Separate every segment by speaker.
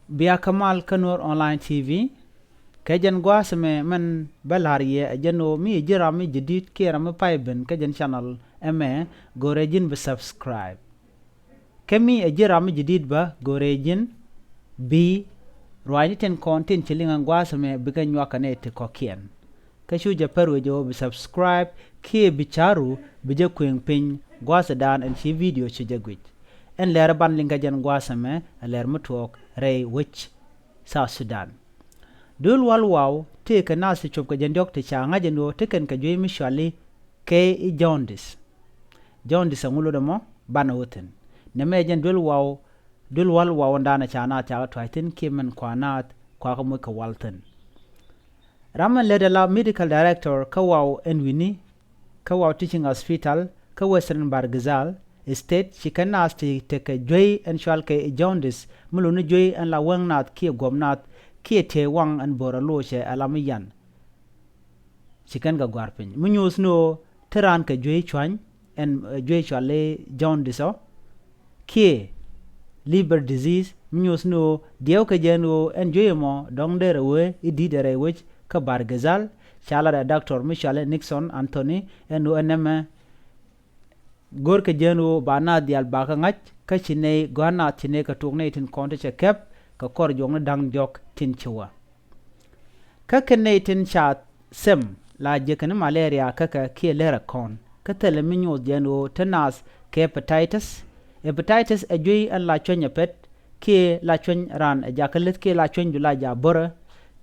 Speaker 1: Bia Kamal Kanur Online TV Kajan Guasame man Balarie Jano mi Jerami Jadid Kiram Paiben Kajan channel Eme Gorejin be subscribe Kemi a Jerami Jadid ba Gorejin B Roaniten content chilling and Guasame Bigan Wakanete Kokian Kashu Japerujo be subscribe Ki Bicharu Bija Queen Pin Guasadan and she video Chijagwit and läär bandling kajan Guasame a läär mutuok Ray which South Sudan. Dul wal wow take a nasty chop kajan doctor changa jano taken ka juey mishwali ke Jaundice. Jaundice angulo damo bana woten. Nemejan dul wal wow ndana chana chaga twaitin kimen kwanat kwa kamuka walton. Raman led a medical director kawaw enwini kawaw teaching hospital ka Western Bargazal state chikanas take a juey and shalke Jaundice muluni juey and la wangnat ki gomnat ki te wang and boraloche alamiyan chikan ga gwarpin munyus no teran ka juey chwan and juey chale Jaundice ki liver disease munyus no dio ka jeno and juey mo dong dere we ididere which ka Bargazal chala da Dr. Michelle Nixon Anthony and no enema gor ka jeno bana dial baka ngach ka chine gwana chine ka tukne tin konte che kep ka kor jong dang jok tin chwa ka kene tin chat sem la je kan malaria ka ki lera kon ka tele minyo jeno tenas ke hepatitis a jui an la chonya pet ki la chon ran a jakalet ki la chon jula ja bora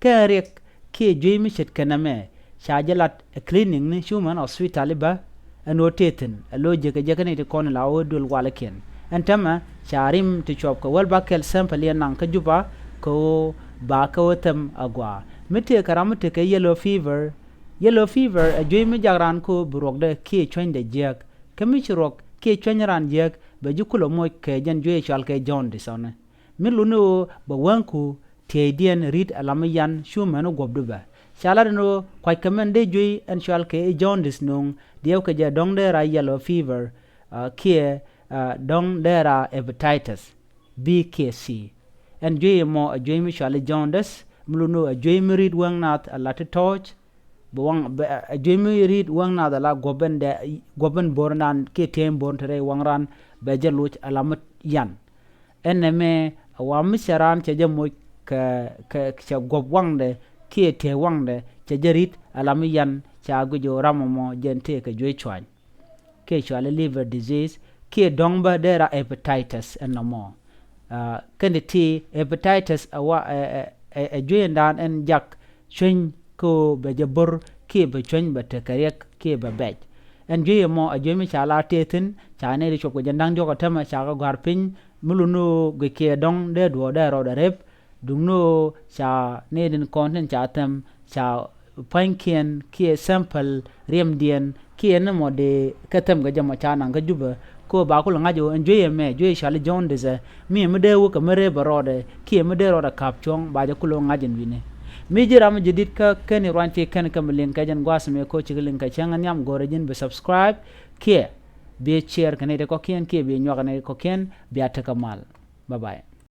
Speaker 1: ka rek ki jui mi chet kaname shajalat cleaning ni human hospital ba anotaten a loje ka jakane de kon la odul walaken antama sharim to chop ko wal bakel sample yan ka juba ko ba ka wotam agwa mite karamte ke yellow fever a joy mi jagran ko burok de ki chwen de jak kemi chirok ki chwen ran jak be jukulo mo ke jan joy chal ke Jaundice one miluno ba wanku te dien rid alamayan shumano gobduba chalare no kwai kamende joy and chal ke Jaundice nung dio ke ja dong de ra yellow fever ki dong dera hepatitis BKC and joy mo a joy mi chale Jaundice muluno a joy mi read wang nat a lat torch bawang a joy mi read wang nat a la goben bornan ke tem born tere wangran beje luch alamat yan eneme awam sharan che jamo ka gob wang de ke te wang de che jerit alami yan cha gujo ramomo jente ka joy chwan ke chale liver disease ki dongba dera hepatitis and no more kanditi hepatitis a joyendan en jak chwen ko be jabor ki be chwen be tekarek ki be bej en joyemo a joyemi chala tetin chane ri choko jandang joko tama chaga garpin mulunu ge ke dong de do de ro de rep dungno cha nedin content chatam cha pankien ki sample remdien ki en mo de katam ga jama chana ga juba ko ba ko ngajo enjoy me joy shale Jaundice mi me de wo ka mere barode ki me de roda kap chong ba ja ko ngajin wine mi jiram jidit ka ken ranti ken kam link ka jan gwas me ko chigilin ka changan yam gorejin be subscribe ki be share kan de ko ken ki be nyoga ne ko ken be ataka mal bye bye